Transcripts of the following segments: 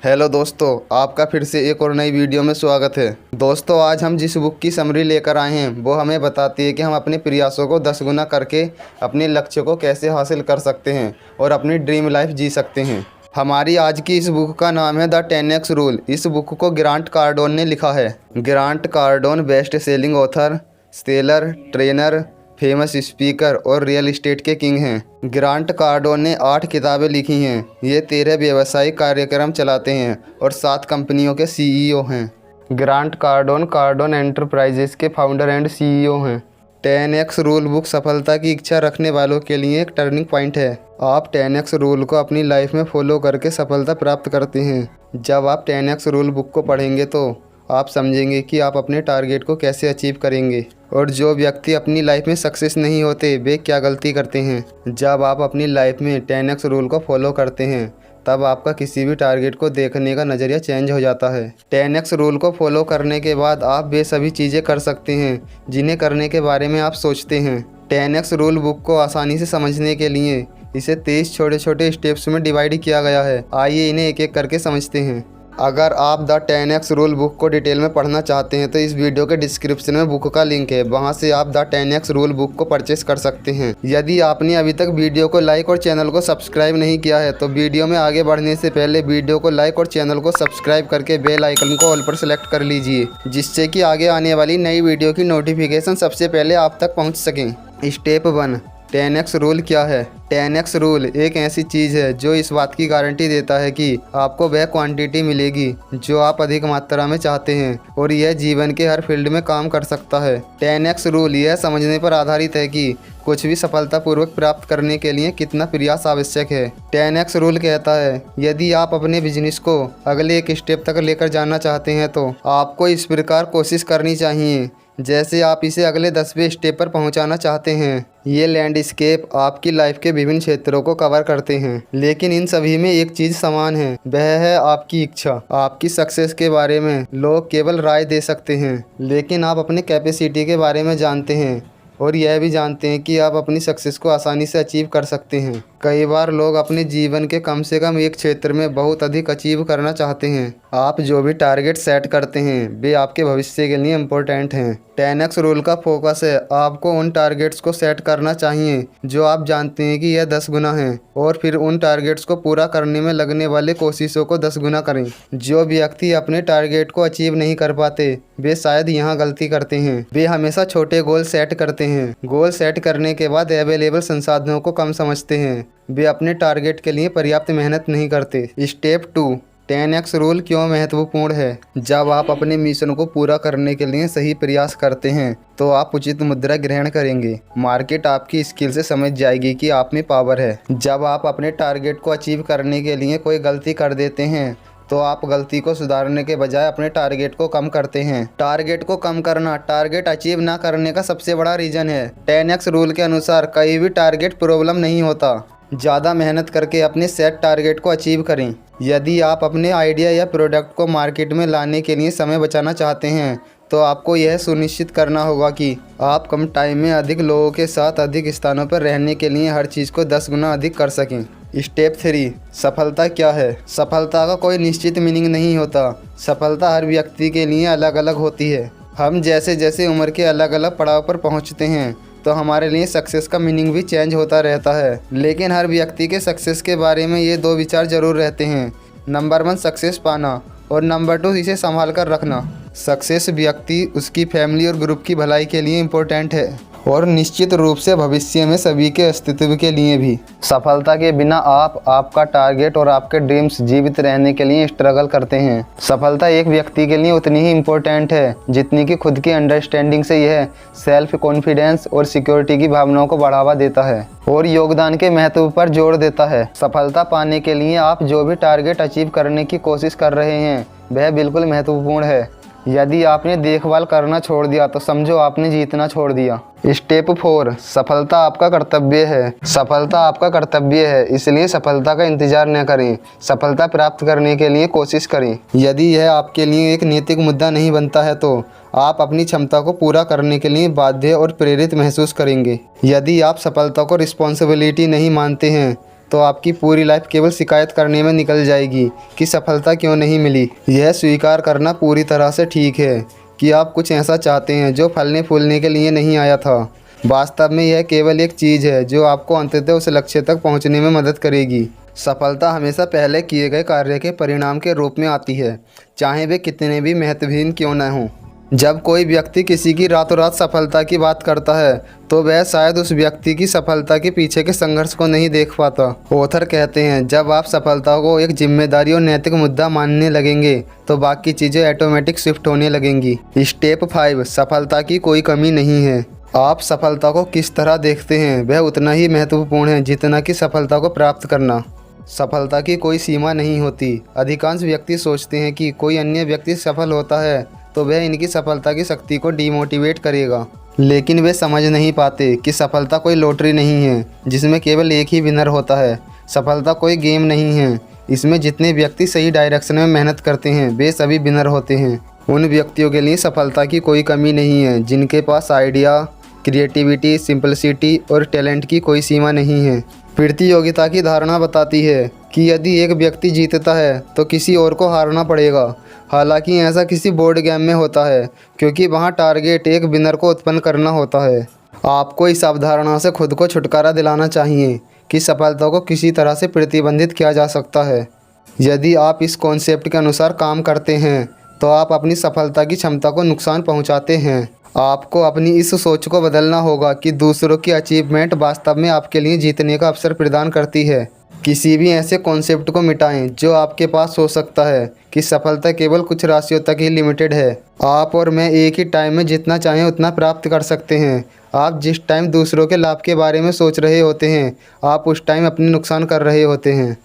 Hello दोस्तों, आपका फिर से एक और नई वीडियो में स्वागत है। दोस्तों, आज हम जिस बुक की समरी लेकर आए हैं वो हमें बताती है कि हम अपने प्रयासों को 10 गुना करके अपने लक्ष्य को कैसे हासिल कर सकते हैं और अपनी ड्रीम लाइफ जी सकते हैं। हमारी आज की इस बुक का नाम है द 10x रूल। इस बुक को ग्रांट कार्डोन ने लिखा है। Grant Cardone best selling author, seller, trainer, famous speaker और रियल एस्टेट के किंग हैं। ग्रांट कार्डोन ने 8 किताबें लिखी हैं। ये 13 व्यावसायिक कार्यक्रम चलाते हैं और 7 कंपनियों के सीईओ हैं। ग्रांट कार्डोन कार्डोन एंटरप्राइजेस के फाउंडर एंड सीईओ हैं। 10x रूल बुक सफलता की इच्छा रखने वालों के लिए एक टर्निंग पॉइंट है। आप 10x रूल को अपनी लाइफ में फॉलो करके सफलता प्राप्त करते हैं। जब आप 10x रूल बुक को पढ़ेंगे तो आप समझेंगे कि आप अपने टारगेट को कैसे अचीव करेंगे और जो व्यक्ति अपनी लाइफ में सक्सेस नहीं होते वे क्या गलती करते हैं। जब आप अपनी लाइफ में 10x रूल को फॉलो करते हैं तब आपका किसी भी टारगेट को देखने का नज़रिया चेंज हो जाता है। 10x रूल को फॉलो करने के बाद आप वे सभी चीज़ें कर सकते हैं जिन्हें करने के बारे में आप सोचते हैं। 10x रूल बुक को आसानी से समझने के लिए इसे 23 छोटे छोटे स्टेप्स में डिवाइड किया गया है। आइए इन्हें एक एक करके समझते हैं। अगर आप द 10x रूल बुक को डिटेल में पढ़ना चाहते हैं तो इस वीडियो के डिस्क्रिप्शन में बुक का लिंक है, वहां से आप द 10x रूल बुक को परचेस कर सकते हैं। यदि आपने अभी तक वीडियो को लाइक और चैनल को सब्सक्राइब नहीं किया है तो वीडियो में आगे बढ़ने से पहले वीडियो को लाइक और चैनल को सब्सक्राइब करके बेल आइकन को ऑल पर सेलेक्ट कर लीजिए, जिससे कि आगे आने वाली नई वीडियो की नोटिफिकेशन सबसे पहले आप तक पहुँच सकें। स्टेप 1, 10x रूल क्या है। 10x रूल एक ऐसी चीज़ है जो इस बात की गारंटी देता है कि आपको वह क्वांटिटी मिलेगी जो आप अधिक मात्रा में चाहते हैं और यह जीवन के हर फील्ड में काम कर सकता है। 10x रूल यह समझने पर आधारित है कि कुछ भी सफलतापूर्वक प्राप्त करने के लिए कितना प्रयास आवश्यक है। 10x रूल कहता है यदि आप अपने बिजनेस को अगले एक स्टेप तक लेकर जाना चाहते हैं तो आपको इस प्रकार कोशिश करनी चाहिए जैसे आप इसे अगले 10वें स्टेप पर पहुंचाना चाहते हैं। ये लैंडस्केप आपकी लाइफ के विभिन्न क्षेत्रों को कवर करते हैं, लेकिन इन सभी में एक चीज़ समान है, वह है आपकी इच्छा। आपकी सक्सेस के बारे में लोग केवल राय दे सकते हैं, लेकिन आप अपने कैपेसिटी के बारे में जानते हैं और यह भी जानते हैं कि आप अपनी सक्सेस को आसानी से अचीव कर सकते हैं। कई बार लोग अपने जीवन के कम से कम एक क्षेत्र में बहुत अधिक अचीव करना चाहते हैं। आप जो भी टारगेट सेट करते हैं वे आपके भविष्य के लिए इम्पोर्टेंट हैं। 10x रूल का फोकस है आपको उन टारगेट्स को सेट करना चाहिए जो आप जानते हैं कि यह 10 गुना है और फिर उन टारगेट्स को पूरा करने में लगने वाले कोशिशों को 10 गुना करें। जो व्यक्ति अपने टारगेट को अचीव नहीं कर पाते वे शायद यहाँ गलती करते हैं। वे हमेशा छोटे गोल सेट करते हैं। गोल सेट करने के बाद अवेलेबल संसाधनों को कम समझते हैं। वे अपने टारगेट के लिए पर्याप्त मेहनत नहीं करते। स्टेप 2, 10x रूल क्यों महत्वपूर्ण है। जब आप अपने मिशन को पूरा करने के लिए सही प्रयास करते हैं तो आप उचित मुद्रा ग्रहण करेंगे। मार्केट आपकी स्किल से समझ जाएगी कि आप में पावर है। जब आप अपने टारगेट को अचीव करने के लिए कोई गलती कर देते हैं तो आप गलती को सुधारने के बजाय अपने टारगेट को कम करते हैं। टारगेट को कम करना टारगेट अचीव ना करने का सबसे बड़ा रीज़न है। 10x रूल के अनुसार कहीं भी टारगेट प्रॉब्लम नहीं होता। ज़्यादा मेहनत करके अपने सेट टारगेट को अचीव करें। यदि आप अपने आइडिया या प्रोडक्ट को मार्केट में लाने के लिए समय बचाना चाहते हैं तो आपको यह सुनिश्चित करना होगा कि आप कम टाइम में अधिक लोगों के साथ अधिक स्थानों पर रहने के लिए हर चीज़ को 10 गुना अधिक कर सकें। स्टेप 3, सफलता क्या है। सफलता का कोई निश्चित मीनिंग नहीं होता। सफलता हर व्यक्ति के लिए अलग अलग होती है। हम जैसे जैसे उम्र के अलग अलग पड़ाव पर पहुंचते हैं तो हमारे लिए सक्सेस का मीनिंग भी चेंज होता रहता है, लेकिन हर व्यक्ति के सक्सेस के बारे में ये 2 विचार जरूर रहते हैं। नंबर 1 सक्सेस पाना और नंबर 2 इसे संभाल कर रखना। सक्सेस व्यक्ति, उसकी फैमिली और ग्रुप की भलाई के लिए इम्पोर्टेंट है और निश्चित रूप से भविष्य में सभी के अस्तित्व के लिए भी। सफलता के बिना आप, आपका टारगेट और आपके ड्रीम्स जीवित रहने के लिए स्ट्रगल करते हैं। सफलता एक व्यक्ति के लिए उतनी ही इम्पोर्टेंट है जितनी कि खुद की अंडरस्टैंडिंग से यह सेल्फ कॉन्फिडेंस और सिक्योरिटी की भावनाओं को बढ़ावा देता है और योगदान के महत्व पर जोर देता है। सफलता पाने के लिए आप जो भी टारगेट अचीव करने की कोशिश कर रहे हैं वह बिल्कुल महत्वपूर्ण है। यदि आपने देखभाल करना छोड़ दिया तो समझो आपने जीतना छोड़ दिया। स्टेप 4, सफलता आपका कर्तव्य है। सफलता आपका कर्तव्य है, इसलिए सफलता का इंतजार न करें। सफलता प्राप्त करने के लिए कोशिश करें। यदि यह आपके लिए एक नैतिक मुद्दा नहीं बनता है तो आप अपनी क्षमता को पूरा करने के लिए बाध्य और प्रेरित महसूस करेंगे। यदि आप सफलता को रिस्पॉन्सिबिलिटी नहीं मानते हैं तो आपकी पूरी लाइफ केवल शिकायत करने में निकल जाएगी कि सफलता क्यों नहीं मिली। यह स्वीकार करना पूरी तरह से ठीक है कि आप कुछ ऐसा चाहते हैं जो फलने फूलने के लिए नहीं आया था। वास्तव में यह केवल एक चीज़ है जो आपको अंततः उस लक्ष्य तक पहुंचने में मदद करेगी। सफलता हमेशा पहले किए गए कार्य के परिणाम के रूप में आती है, चाहे वे कितने भी महत्वहीन क्यों न हों। जब कोई व्यक्ति किसी की रातों रात सफलता की बात करता है तो वह शायद उस व्यक्ति की सफलता के पीछे के संघर्ष को नहीं देख पाता। ऑथर कहते हैं, जब आप सफलता को एक जिम्मेदारी और नैतिक मुद्दा मानने लगेंगे तो बाकी चीज़ें ऑटोमेटिक शिफ्ट होने लगेंगी। स्टेप 5, सफलता की कोई कमी नहीं है। आप सफलता को किस तरह देखते हैं वह उतना ही महत्वपूर्ण है जितना कि सफलता को प्राप्त करना। सफलता की कोई सीमा नहीं होती। अधिकांश व्यक्ति सोचते हैं कि कोई अन्य व्यक्ति सफल होता है तो वह इनकी सफलता की शक्ति को डिमोटिवेट करेगा, लेकिन वे समझ नहीं पाते कि सफलता कोई लॉटरी नहीं है जिसमें केवल एक ही विनर होता है। सफलता कोई गेम नहीं है, इसमें जितने व्यक्ति सही डायरेक्शन में मेहनत करते हैं वे सभी विनर होते हैं। उन व्यक्तियों के लिए सफलता की कोई कमी नहीं है जिनके पास आइडिया, क्रिएटिविटी, सिंपलिसिटी और टैलेंट की कोई सीमा नहीं है। प्रतियोगिता की धारणा बताती है कि यदि एक व्यक्ति जीतता है तो किसी और को हारना पड़ेगा। हालांकि ऐसा किसी बोर्ड गेम में होता है क्योंकि वहां टारगेट एक विनर को उत्पन्न करना होता है। आपको इस अवधारणा से खुद को छुटकारा दिलाना चाहिए कि सफलता को किसी तरह से प्रतिबंधित किया जा सकता है। यदि आप इस कॉन्सेप्ट के अनुसार काम करते हैं तो आप अपनी सफलता की क्षमता को नुकसान पहुंचाते हैं। आपको अपनी इस सोच को बदलना होगा कि दूसरों की अचीवमेंट वास्तव में आपके लिए जीतने का अवसर प्रदान करती है। किसी भी ऐसे कॉन्सेप्ट को मिटाएं जो आपके पास हो सकता है कि सफलता केवल कुछ राशियों तक ही लिमिटेड है। आप और मैं एक ही टाइम में जितना चाहें उतना प्राप्त कर सकते हैं। आप जिस टाइम दूसरों के लाभ के बारे में सोच रहे होते हैं आप उस टाइम अपने नुकसान कर रहे होते हैं।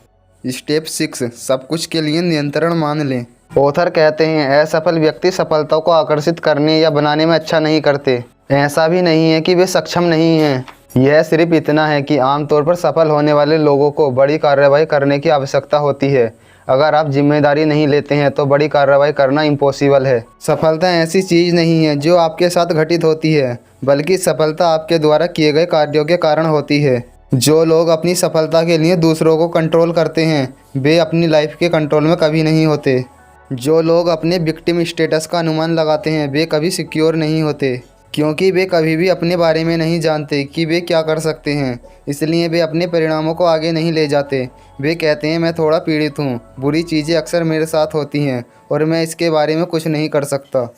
स्टेप 6, सब कुछ के लिए नियंत्रण मान लें। ऑथर कहते हैं, असफल व्यक्ति सफलता को आकर्षित करने या बनाने में अच्छा नहीं करते। ऐसा भी नहीं है कि वे सक्षम नहीं हैं, यह सिर्फ इतना है कि आमतौर पर सफल होने वाले लोगों को बड़ी कार्रवाई करने की आवश्यकता होती है। अगर आप जिम्मेदारी नहीं लेते हैं तो बड़ी कार्रवाई करना इम्पॉसिबल है। सफलता ऐसी चीज़ नहीं है जो आपके साथ घटित होती है, बल्कि सफलता आपके द्वारा किए गए कार्यों के कारण होती है। जो लोग अपनी सफलता के लिए दूसरों को कंट्रोल करते हैं वे अपनी लाइफ के कंट्रोल में कभी नहीं होते। जो लोग अपने विक्टिम स्टेटस का अनुमान लगाते हैं वे कभी सिक्योर नहीं होते, क्योंकि वे कभी भी अपने बारे में नहीं जानते कि वे क्या कर सकते हैं, इसलिए वे अपने परिणामों को आगे नहीं ले जाते। वे कहते हैं, मैं थोड़ा पीड़ित हूँ, बुरी चीज़ें अक्सर मेरे साथ होती हैं और मैं इसके बारे में कुछ नहीं कर सकता।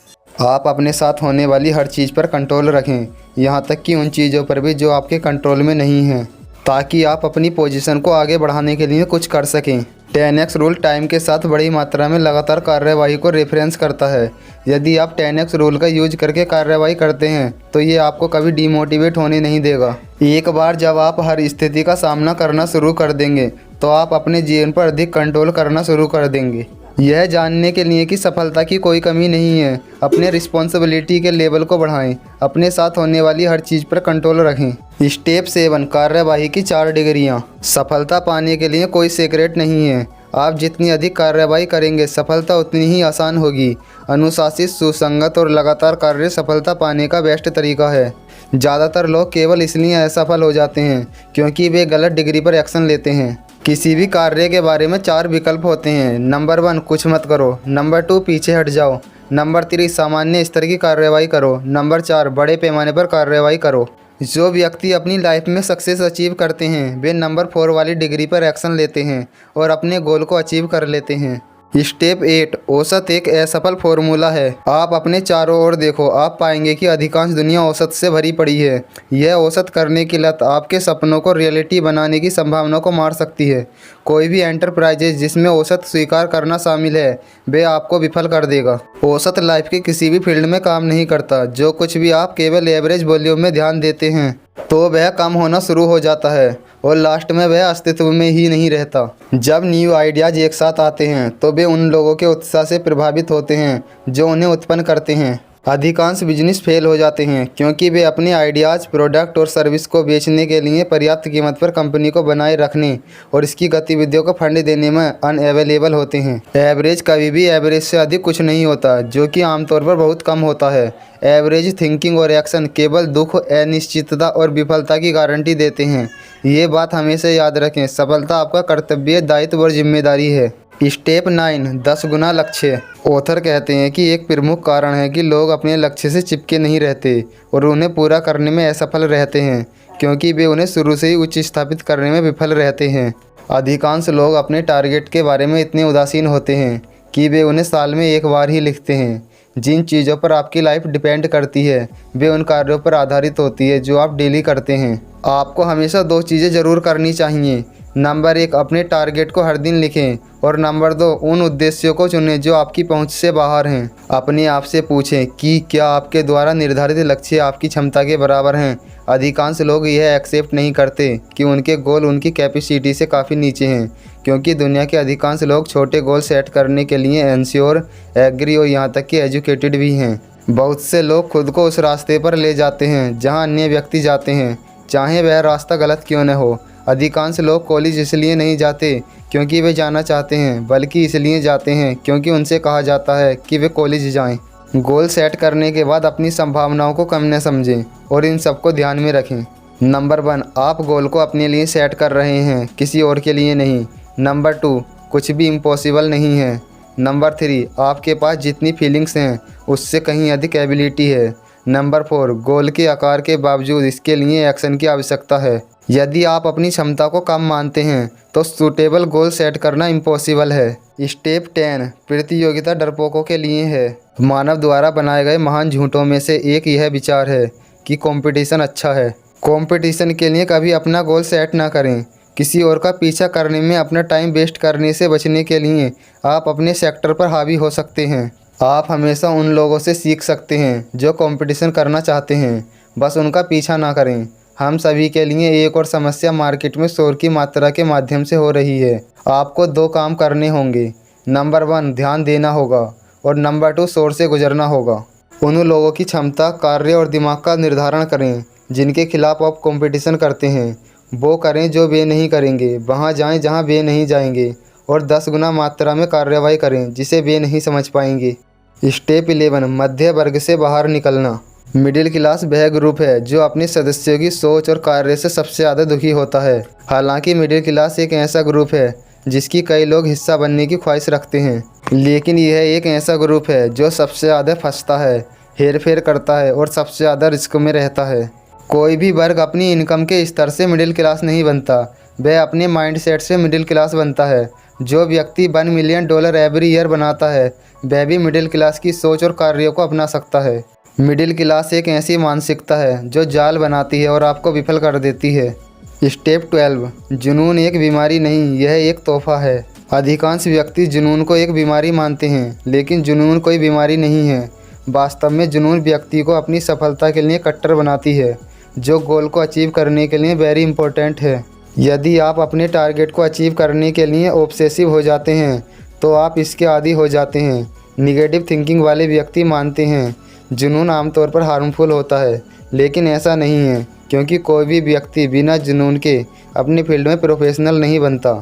आप अपने साथ होने वाली हर चीज़ पर कंट्रोल रखें, यहाँ तक कि उन चीज़ों पर भी जो आपके कंट्रोल में नहीं हैं, ताकि आप अपनी पोजीशन को आगे बढ़ाने के लिए कुछ कर सकें। 10x रूल टाइम के साथ बड़ी मात्रा में लगातार कार्यवाही को रेफरेंस करता है। यदि आप 10x रूल का यूज करके कार्यवाही करते हैं तो ये आपको कभी डिमोटिवेट होने नहीं देगा। एक बार जब आप हर स्थिति का सामना करना शुरू कर देंगे तो आप अपने जीवन पर अधिक कंट्रोल करना शुरू कर देंगे। यह जानने के लिए कि सफलता की कोई कमी नहीं है, अपने रिस्पॉन्सिबिलिटी के लेवल को बढ़ाएं, अपने साथ होने वाली हर चीज़ पर कंट्रोल रखें। स्टेप 7, कार्यवाही की 4 डिग्रियां। सफलता पाने के लिए कोई सीक्रेट नहीं है। आप जितनी अधिक कार्यवाही करेंगे सफलता उतनी ही आसान होगी। अनुशासित, सुसंगत और लगातार कार्य सफलता पाने का बेस्ट तरीका है। ज़्यादातर लोग केवल इसलिए असफल हो जाते हैं क्योंकि वे गलत डिग्री पर एक्शन लेते हैं। किसी भी कार्य के बारे में 4 विकल्प होते हैं। नंबर 1, कुछ मत करो। नंबर 2, पीछे हट जाओ। नंबर 3, सामान्य स्तर की कार्रवाई करो। नंबर 4, बड़े पैमाने पर कार्रवाई करो। जो व्यक्ति अपनी लाइफ में सक्सेस अचीव करते हैं वे नंबर 4 वाली डिग्री पर एक्शन लेते हैं और अपने गोल को अचीव कर लेते हैं। स्टेप 8, औसत एक असफल फॉर्मूला है। आप अपने चारों ओर देखो, आप पाएंगे कि अधिकांश दुनिया औसत से भरी पड़ी है। यह औसत करने की लत आपके सपनों को रियलिटी बनाने की संभावना को मार सकती है। कोई भी एंटरप्राइजेज जिसमें औसत स्वीकार करना शामिल है वे आपको विफल कर देगा। औसत लाइफ के किसी भी फील्ड में काम नहीं करता। जो कुछ भी आप केवल एवरेज वॉल्यूम में ध्यान देते हैं तो वह कम होना शुरू हो जाता है और लास्ट में वह अस्तित्व में ही नहीं रहता। जब न्यू आइडियाज़ एक साथ आते हैं तो वे उन लोगों के उत्साह से प्रभावित होते हैं जो उन्हें उत्पन्न करते हैं। अधिकांश बिजनेस फेल हो जाते हैं क्योंकि वे अपने आइडियाज़, प्रोडक्ट और सर्विस को बेचने के लिए पर्याप्त कीमत पर कंपनी को बनाए रखने और इसकी गतिविधियों को फंड देने में अनअवेलेबल होते हैं। एवरेज कभी भी एवरेज से अधिक कुछ नहीं होता, जो कि आमतौर पर बहुत कम होता है। एवरेज थिंकिंग और एक्शन केवल दुख, अनिश्चितता और विफलता की गारंटी देते हैं। ये बात हमेशा याद रखें, सफलता आपका कर्तव्य, दायित्व और जिम्मेदारी है। स्टेप 9, 10 गुना लक्ष्य। ऑथर कहते हैं कि एक प्रमुख कारण है कि लोग अपने लक्ष्य से चिपके नहीं रहते और उन्हें पूरा करने में असफल रहते हैं क्योंकि वे उन्हें शुरू से ही उच्च स्थापित करने में विफल रहते हैं। अधिकांश लोग अपने टारगेट के बारे में इतने उदासीन होते हैं कि वे उन्हें साल में एक बार ही लिखते हैं। जिन चीज़ों पर आपकी लाइफ डिपेंड करती है वे उन कार्यों पर आधारित होती है जो आप डेली करते हैं। आपको हमेशा 2 चीज़ें ज़रूर करनी चाहिए। नंबर 1, अपने टारगेट को हर दिन लिखें और नंबर 2, उन उद्देश्यों को चुनें जो आपकी पहुंच से बाहर हैं। अपने आप से पूछें कि क्या आपके द्वारा निर्धारित लक्ष्य आपकी क्षमता के बराबर हैं। अधिकांश लोग यह एक्सेप्ट नहीं करते कि उनके गोल उनकी कैपेसिटी से काफ़ी नीचे हैं, क्योंकि दुनिया के अधिकांश लोग छोटे गोल सेट करने के लिए एंश्योर, एग्री और यहाँ तक कि एजुकेटेड भी हैं। बहुत से लोग खुद को उस रास्ते पर ले जाते हैं जहाँ अन्य व्यक्ति जाते हैं, चाहे वह रास्ता गलत क्यों न हो। अधिकांश लोग कॉलेज इसलिए नहीं जाते क्योंकि वे जाना चाहते हैं, बल्कि इसलिए जाते हैं क्योंकि उनसे कहा जाता है कि वे कॉलेज जाएं। गोल सेट करने के बाद अपनी संभावनाओं को कम न समझें और इन सबको ध्यान में रखें। नंबर 1, आप गोल को अपने लिए सेट कर रहे हैं, किसी और के लिए नहीं। नंबर 2, कुछ भी इम्पॉसिबल नहीं है। नंबर 3, आपके पास जितनी फीलिंग्स हैं उससे कहीं अधिक एबिलिटी है। नंबर 4, गोल के आकार के बावजूद इसके लिए एक्शन की आवश्यकता है। यदि आप अपनी क्षमता को कम मानते हैं तो सूटेबल गोल सेट करना इम्पॉसिबल है। स्टेप 10, प्रतियोगिता डरपोकों के लिए है। मानव द्वारा बनाए गए महान झूठों में से एक यह विचार है कि कंपटीशन अच्छा है। कंपटीशन के लिए कभी अपना गोल सेट ना करें। किसी और का पीछा करने में अपना टाइम वेस्ट करने से बचने के लिए आप अपने सेक्टर पर हावी हो सकते हैं। आप हमेशा उन लोगों से सीख सकते हैं जो कंपटीशन करना चाहते हैं, बस उनका पीछा ना करें। हम सभी के लिए एक और समस्या मार्केट में शोर की मात्रा के माध्यम से हो रही है। आपको 2 काम करने होंगे। नंबर 1, ध्यान देना होगा और नंबर 2, शोर से गुजरना होगा। उन लोगों की क्षमता, कार्य और दिमाग का निर्धारण करें जिनके खिलाफ आप कंपटीशन करते हैं। वो करें जो वे नहीं करेंगे, वहाँ जाएं जहाँ वे नहीं जाएंगे और 10 गुना मात्रा में कार्रवाई करें जिसे वे नहीं समझ पाएंगे। स्टेप 11, मध्य वर्ग से बाहर निकलना। मिडिल क्लास वह ग्रुप है जो अपने सदस्यों की सोच और कार्य से सबसे ज़्यादा दुखी होता है। हालांकि मिडिल क्लास एक ऐसा ग्रुप है जिसकी कई लोग हिस्सा बनने की ख्वाहिश रखते हैं, लेकिन यह एक ऐसा ग्रुप है जो सबसे ज़्यादा फंसता है, हेरफेर करता है और सबसे ज़्यादा रिस्क में रहता है। कोई भी वर्ग अपनी इनकम के स्तर से मिडिल क्लास नहीं बनता, वह अपने माइंडसेट से मिडिल क्लास बनता है। जो व्यक्ति $1 मिलियन एवरी ईयर बनाता है वह भी मिडिल क्लास की सोच और कार्यों को अपना सकता है। मिडिल क्लास एक ऐसी मानसिकता है जो जाल बनाती है और आपको विफल कर देती है। स्टेप 12, जुनून एक बीमारी नहीं, यह एक तोहफा है। अधिकांश व्यक्ति जुनून को एक बीमारी मानते हैं, लेकिन जुनून कोई बीमारी नहीं है। वास्तव में जुनून व्यक्ति को अपनी सफलता के लिए कट्टर बनाती है, जो गोल को अचीव करने के लिए वेरी इंपॉर्टेंट है। यदि आप अपने टारगेट को अचीव करने के लिए ऑब्सेसिव हो जाते हैं तो आप इसके आदी हो जाते हैं। निगेटिव थिंकिंग वाले व्यक्ति मानते हैं जुनून आमतौर पर हार्मफुल होता है, लेकिन ऐसा नहीं है, क्योंकि कोई भी व्यक्ति बिना जुनून के अपनी फील्ड में प्रोफेशनल नहीं बनता।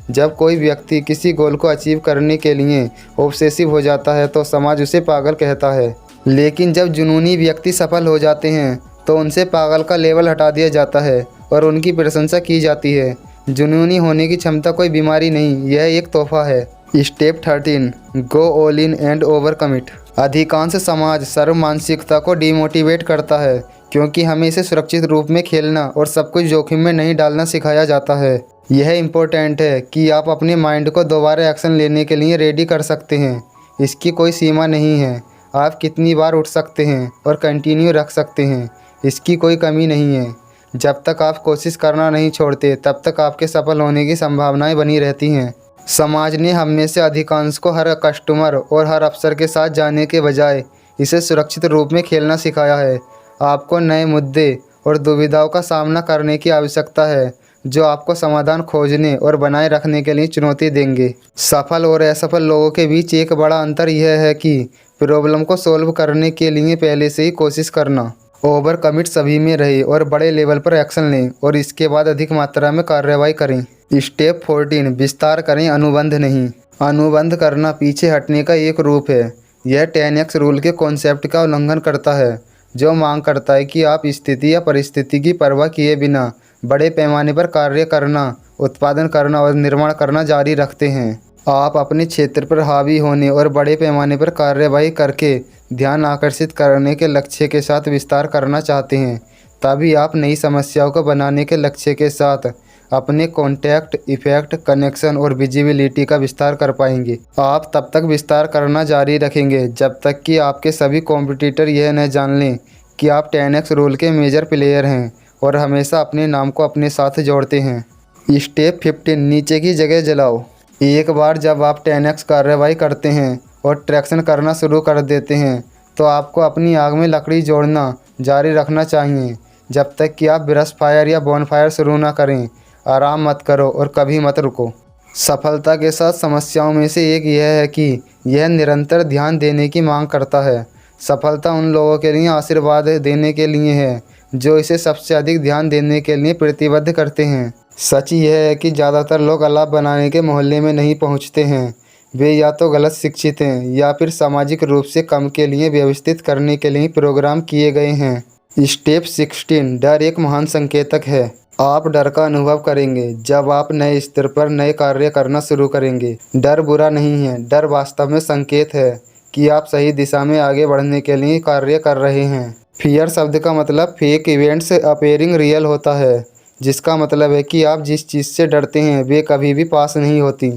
जब कोई व्यक्ति किसी गोल को अचीव करने के लिए ऑब्सेसिव हो जाता है तो समाज उसे पागल कहता है, लेकिन जब जुनूनी व्यक्ति सफल हो जाते हैं तो उनसे पागल का लेवल हटा दिया जाता है और उनकी प्रशंसा की जाती है। जुनूनी होने की क्षमता कोई बीमारी नहीं, यह एक तोहफा है। Step 13, go all in and overcome it. अधिकांश समाज सर्व मानसिकता को डिमोटिवेट करता है क्योंकि हमें इसे सुरक्षित रूप में खेलना और सब कुछ जोखिम में नहीं डालना सिखाया जाता है। यह इम्पोर्टेंट है कि आप अपने माइंड को दोबारा एक्शन लेने के लिए रेडी कर सकते हैं। इसकी कोई सीमा नहीं है, आप कितनी बार उठ सकते हैं और कंटिन्यू रख सकते हैं, इसकी कोई कमी नहीं है। जब तक आप कोशिश करना नहीं छोड़ते तब तक आपके सफल होने की संभावनाएं बनी रहती हैं। समाज ने हम में से अधिकांश को हर कस्टमर और हर अफसर के साथ जाने के बजाय इसे सुरक्षित रूप में खेलना सिखाया है। आपको नए मुद्दे और दुविधाओं का सामना करने की आवश्यकता है जो आपको समाधान खोजने और बनाए रखने के लिए चुनौती देंगे। सफल और असफल लोगों के बीच एक बड़ा अंतर यह है कि प्रॉब्लम को सोल्व करने के लिए पहले से ही कोशिश करना। ओवर कमिट सभी में रहे और बड़े लेवल पर एक्शन लें और इसके बाद अधिक मात्रा में कार्रवाई करें। स्टेप 14 विस्तार करें, अनुबंध नहीं। अनुबंध करना पीछे हटने का एक रूप है। यह 10x रूल के कॉन्सेप्ट का उल्लंघन करता है, जो मांग करता है कि आप स्थिति या परिस्थिति की परवाह किए बिना बड़े पैमाने पर कार्य करना, उत्पादन करना और निर्माण करना जारी रखते हैं। आप अपने क्षेत्र पर हावी होने और बड़े पैमाने पर कार्यवाही करके ध्यान आकर्षित करने के लक्ष्य के साथ विस्तार करना चाहते हैं। तभी आप नई समस्याओं को बनाने के लक्ष्य के साथ अपने कॉन्टैक्ट, इफेक्ट, कनेक्शन और विजिबिलिटी का विस्तार कर पाएंगे। आप तब तक विस्तार करना जारी रखेंगे जब तक कि आपके सभी कॉम्पिटिटर यह न जान लें कि आप 10x रूल के मेजर प्लेयर हैं और हमेशा अपने नाम को अपने साथ जोड़ते हैं। स्टेप 15 नीचे की जगह जलाओ। एक बार जब आप 10x कार्रवाई करते हैं और ट्रैक्शन करना शुरू कर देते हैं तो आपको अपनी आग में लकड़ी जोड़ना जारी रखना चाहिए जब तक कि आप ब्रश फायर या बॉनफायर शुरू ना करें। आराम मत करो और कभी मत रुको। सफलता के साथ समस्याओं में से एक यह है कि यह निरंतर ध्यान देने की मांग करता है। सफलता उन लोगों के लिए आशीर्वाद देने के लिए है जो इसे सबसे अधिक ध्यान देने के लिए प्रतिबद्ध करते हैं। सच यह है कि ज़्यादातर लोग अलाप बनाने के मोहल्ले में नहीं पहुंचते हैं। वे या तो गलत शिक्षित हैं या फिर सामाजिक रूप से कम के लिए व्यवस्थित करने के लिए प्रोग्राम किए गए हैं। स्टेप 16 डर एक महान संकेतक है। आप डर का अनुभव करेंगे जब आप नए स्तर पर नए कार्य करना शुरू करेंगे। डर बुरा नहीं है, डर वास्तव में संकेत है कि आप सही दिशा में आगे बढ़ने के लिए कार्य कर रहे हैं। फियर शब्द का मतलब फेक इवेंट्स अपीयरिंग रियल होता है, जिसका मतलब है कि आप जिस चीज़ से डरते हैं वे कभी भी पास नहीं होती।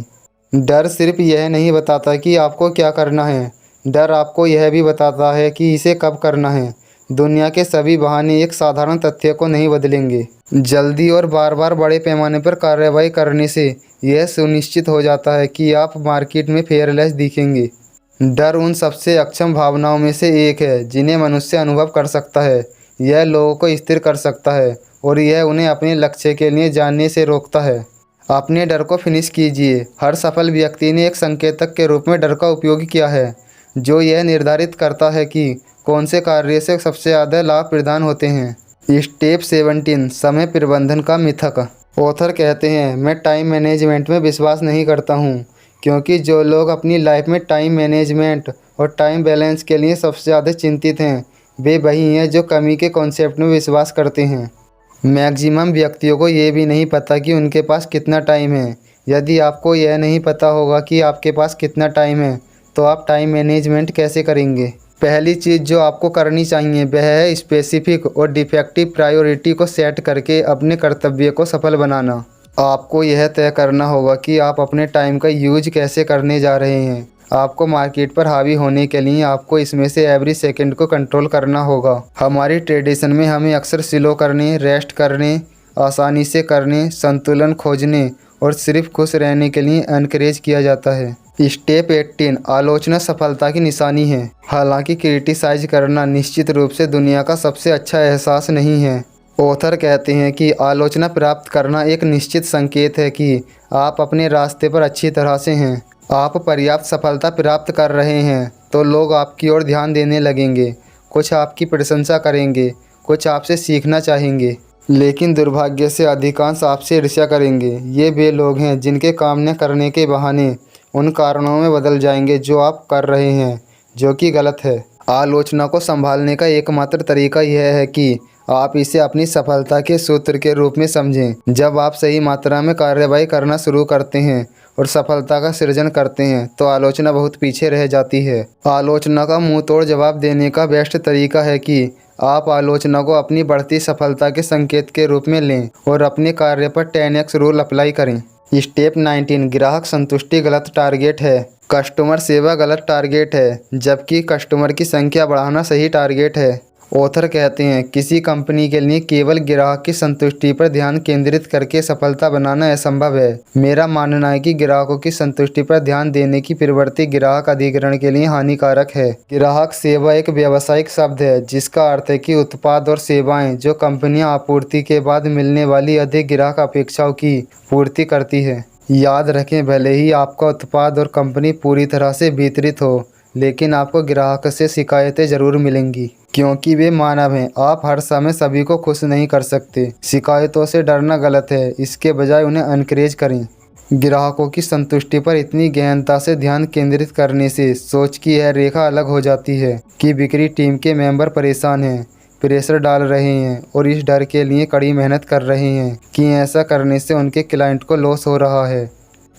डर सिर्फ यह नहीं बताता कि आपको क्या करना है, डर आपको यह भी बताता है कि इसे कब करना है। दुनिया के सभी बहाने एक साधारण तथ्य को नहीं बदलेंगे। जल्दी और बार बार बड़े पैमाने पर कार्रवाई करने से यह सुनिश्चित हो जाता है कि आप मार्केट में फेयरलेस दिखेंगे। डर उन सबसे अक्षम भावनाओं में से एक है जिन्हें मनुष्य अनुभव कर सकता है। यह लोगों को स्थिर कर सकता है और यह उन्हें अपने लक्ष्य के लिए जानने से रोकता है। अपने डर को फिनिश कीजिए। हर सफल व्यक्ति ने एक संकेतक के रूप में डर का उपयोग किया है, जो यह निर्धारित करता है कि कौन से कार्य से सबसे ज़्यादा लाभ प्रदान होते हैं। स्टेप 17 समय प्रबंधन का मिथक। ऑथर कहते हैं, मैं टाइम मैनेजमेंट में विश्वास नहीं करता हूँ, क्योंकि जो लोग अपनी लाइफ में टाइम मैनेजमेंट और टाइम बैलेंस के लिए सबसे ज़्यादा चिंतित हैं वे वही हैं जो कमी के कॉन्सेप्ट में विश्वास करते हैं। मैक्सिमम व्यक्तियों को ये भी नहीं पता कि उनके पास कितना टाइम है। यदि आपको यह नहीं पता होगा कि आपके पास कितना टाइम है तो आप टाइम मैनेजमेंट कैसे करेंगे। पहली चीज़ जो आपको करनी चाहिए वह है स्पेसिफिक और डिफेक्टिव प्रायोरिटी को सेट करके अपने कर्तव्य को सफल बनाना। आपको यह तय करना होगा कि आप अपने टाइम का यूज कैसे करने जा रहे हैं। आपको मार्केट पर हावी होने के लिए आपको इसमें से एवरी सेकंड को कंट्रोल करना होगा। हमारी ट्रेडिशन में हमें अक्सर स्लो करने, रेस्ट करने, आसानी से करने, संतुलन खोजने और सिर्फ खुश रहने के लिए एनकरेज किया जाता है। स्टेप 18 आलोचना सफलता की निशानी है। हालांकि क्रिटिसाइज करना निश्चित रूप से दुनिया का सबसे अच्छा एहसास नहीं है। ऑथर कहते हैं कि आलोचना प्राप्त करना एक निश्चित संकेत है कि आप अपने रास्ते पर अच्छी तरह से हैं। आप पर्याप्त सफलता प्राप्त कर रहे हैं तो लोग आपकी ओर ध्यान देने लगेंगे। कुछ आपकी प्रशंसा करेंगे, कुछ आपसे सीखना चाहेंगे, लेकिन दुर्भाग्य से अधिकांश आपसे ईर्ष्या करेंगे। ये वे लोग हैं जिनके काम न करने के बहाने उन कारणों में बदल जाएंगे जो आप कर रहे हैं, जो कि गलत है। आलोचना को संभालने का एकमात्र तरीका यह है कि आप इसे अपनी सफलता के सूत्र के रूप में समझें। जब आप सही मात्रा में कार्रवाई करना शुरू करते हैं और सफलता का सृजन करते हैं तो आलोचना बहुत पीछे रह जाती है। आलोचना का मुंह तोड़ जवाब देने का बेस्ट तरीका है कि आप आलोचना को अपनी बढ़ती सफलता के संकेत के रूप में लें और अपने कार्य पर 10x रूल अप्लाई करें। स्टेप 19 ग्राहक संतुष्टि गलत टारगेट है। कस्टमर सेवा गलत टारगेट है, जबकि कस्टमर की संख्या बढ़ाना सही टारगेट है। ऑथर कहते हैं, किसी कंपनी के लिए केवल ग्राहक की संतुष्टि पर ध्यान केंद्रित करके सफलता बनाना असंभव है। मेरा मानना है कि ग्राहकों की संतुष्टि पर ध्यान देने की प्रवृत्ति ग्राहक अधिग्रहण के लिए हानिकारक है। ग्राहक सेवा एक व्यावसायिक शब्द है जिसका अर्थ है कि उत्पाद और सेवाएं जो कंपनियां आपूर्ति के बाद मिलने वाली अधिक ग्राहक अपेक्षाओं की पूर्ति करती है। याद रखें, भले ही आपका उत्पाद और कंपनी पूरी तरह से वितरित हो, लेकिन आपको ग्राहक से शिकायतें ज़रूर मिलेंगी, क्योंकि वे मानव हैं। आप हर समय सभी को खुश नहीं कर सकते। शिकायतों से डरना गलत है, इसके बजाय उन्हें एनकरेज करें। ग्राहकों की संतुष्टि पर इतनी गहनता से ध्यान केंद्रित करने से सोच की यह रेखा अलग हो जाती है कि बिक्री टीम के मेंबर परेशान हैं, प्रेशर डाल रहे हैं और इस डर के लिए कड़ी मेहनत कर रहे हैं कि ऐसा करने से उनके क्लाइंट को लॉस हो रहा है।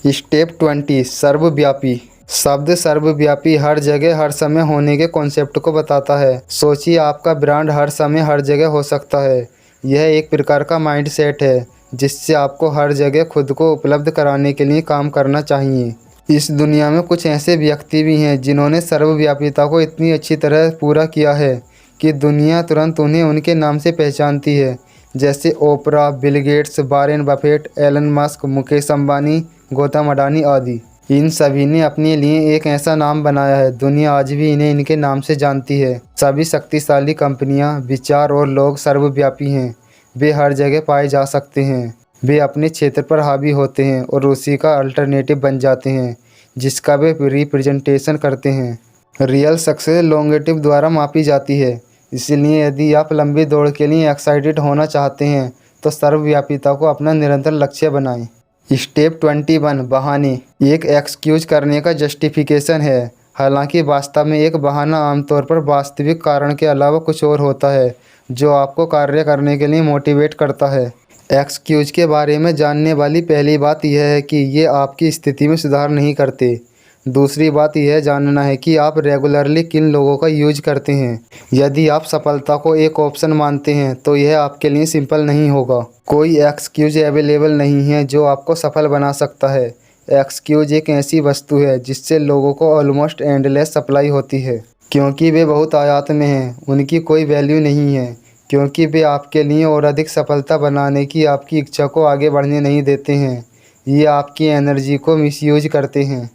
स्टेप 20 सर्वव्यापी। शब्द सर्वव्यापी हर जगह हर समय होने के कॉन्सेप्ट को बताता है। सोचिए, आपका ब्रांड हर समय हर जगह हो सकता है। यह एक प्रकार का माइंडसेट है जिससे आपको हर जगह खुद को उपलब्ध कराने के लिए काम करना चाहिए। इस दुनिया में कुछ ऐसे व्यक्ति भी हैं जिन्होंने सर्वव्यापीता को इतनी अच्छी तरह पूरा किया है कि दुनिया तुरंत उन्हें उनके नाम से पहचानती है, जैसे Oprah, Bill Gates, Warren Buffett, Elon Musk, Mukesh Ambani, Gautam Adani आदि। इन सभी ने अपने लिए एक ऐसा नाम बनाया है, दुनिया आज भी इन्हें इनके नाम से जानती है। सभी शक्तिशाली कंपनियां, विचार और लोग सर्वव्यापी हैं। वे हर जगह पाए जा सकते हैं। वे अपने क्षेत्र पर हावी होते हैं और उसी का अल्टरनेटिव बन जाते हैं जिसका वे रिप्रेजेंटेशन करते हैं। रियल सक्सेस लॉन्गेटिव द्वारा मापी जाती है। इसलिए यदि आप लंबी दौड़ के लिए एक्साइटेड होना चाहते हैं तो सर्वव्यापीता को अपना निरंतर लक्ष्य बनाएं। स्टेप 21 बहाने। एक एक्सक्यूज करने का जस्टिफिकेशन है। हालांकि वास्तव में एक बहाना आमतौर पर वास्तविक कारण के अलावा कुछ और होता है जो आपको कार्य करने के लिए मोटिवेट करता है। एक्सक्यूज के बारे में जानने वाली पहली बात यह है कि ये आपकी स्थिति में सुधार नहीं करते। दूसरी बात यह जानना है कि आप रेगुलरली किन लोगों का यूज करते हैं। यदि आप सफलता को एक ऑप्शन मानते हैं तो यह आपके लिए सिंपल नहीं होगा। कोई एक्सक्यूज अवेलेबल नहीं है जो आपको सफल बना सकता है। एक्सक्यूज एक ऐसी वस्तु है जिससे लोगों को ऑलमोस्ट एंडलेस सप्लाई होती है, क्योंकि वे बहुत आयात में हैं। उनकी कोई वैल्यू नहीं है क्योंकि वे आपके लिए और अधिक सफलता बनाने की आपकी इच्छा को आगे बढ़ने नहीं देते हैं। ये आपकी एनर्जी को मिसयूज करते हैं।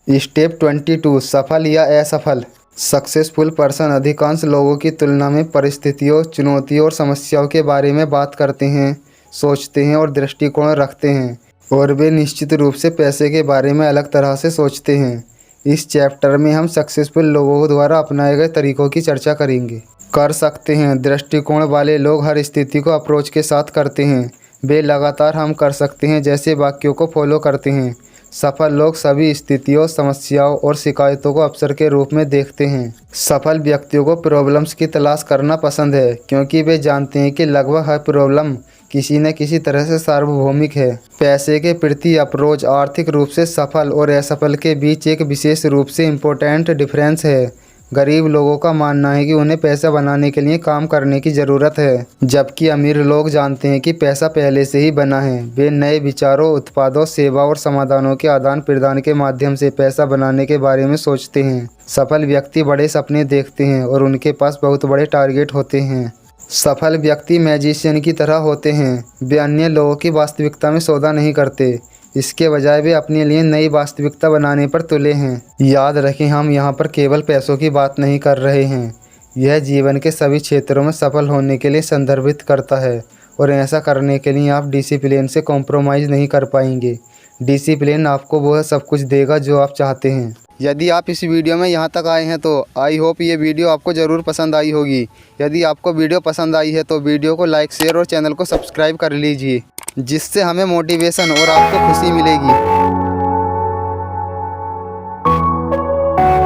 स्टेप 22 सफल या असफल। सक्सेसफुल पर्सन अधिकांश लोगों की तुलना में परिस्थितियों, चुनौतियों और समस्याओं के बारे में बात करते हैं, सोचते हैं और दृष्टिकोण रखते हैं, और वे निश्चित रूप से पैसे के बारे में अलग तरह से सोचते हैं। इस चैप्टर में हम सक्सेसफुल लोगों द्वारा अपनाए गए तरीकों की चर्चा करेंगे। कर सकते हैं दृष्टिकोण वाले लोग हर स्थिति को अप्रोच के साथ करते हैं। वे लगातार हम कर सकते हैं जैसे वाक्यों को फॉलो करते हैं। सफल लोग सभी स्थितियों, समस्याओं और शिकायतों को अवसर के रूप में देखते हैं। सफल व्यक्तियों को प्रॉब्लम्स की तलाश करना पसंद है क्योंकि वे जानते हैं कि लगभग हर प्रॉब्लम किसी न किसी तरह से सार्वभौमिक है। पैसे के प्रति अप्रोच आर्थिक रूप से सफल और असफल के बीच एक विशेष रूप से इम्पोर्टेंट डिफरेंस है। गरीब लोगों का मानना है कि उन्हें पैसा बनाने के लिए काम करने की ज़रूरत है, जबकि अमीर लोग जानते हैं कि पैसा पहले से ही बना है। वे नए विचारों, उत्पादों, सेवा और समाधानों के आदान प्रदान के माध्यम से पैसा बनाने के बारे में सोचते हैं। सफल व्यक्ति बड़े सपने देखते हैं और उनके पास बहुत बड़े टारगेट होते हैं। सफल व्यक्ति मैजिशियन की तरह होते हैं। वे अन्य लोगों की वास्तविकता में सौदा नहीं करते, इसके बजाय वे अपने लिए नई वास्तविकता बनाने पर तुले हैं। याद रखें, हम यहाँ पर केवल पैसों की बात नहीं कर रहे हैं। यह जीवन के सभी क्षेत्रों में सफल होने के लिए संदर्भित करता है, और ऐसा करने के लिए आप डिसिप्लिन से कॉम्प्रोमाइज़ नहीं कर पाएंगे। डिसिप्लिन आपको वह सब कुछ देगा जो आप चाहते हैं। यदि आप इस वीडियो में यहाँ तक आए हैं तो आई होप ये वीडियो आपको ज़रूर पसंद आई होगी। यदि आपको वीडियो पसंद आई है तो वीडियो को लाइक, शेयर और चैनल को सब्सक्राइब कर लीजिए, जिससे हमें मोटिवेशन और आपको खुशी मिलेगी।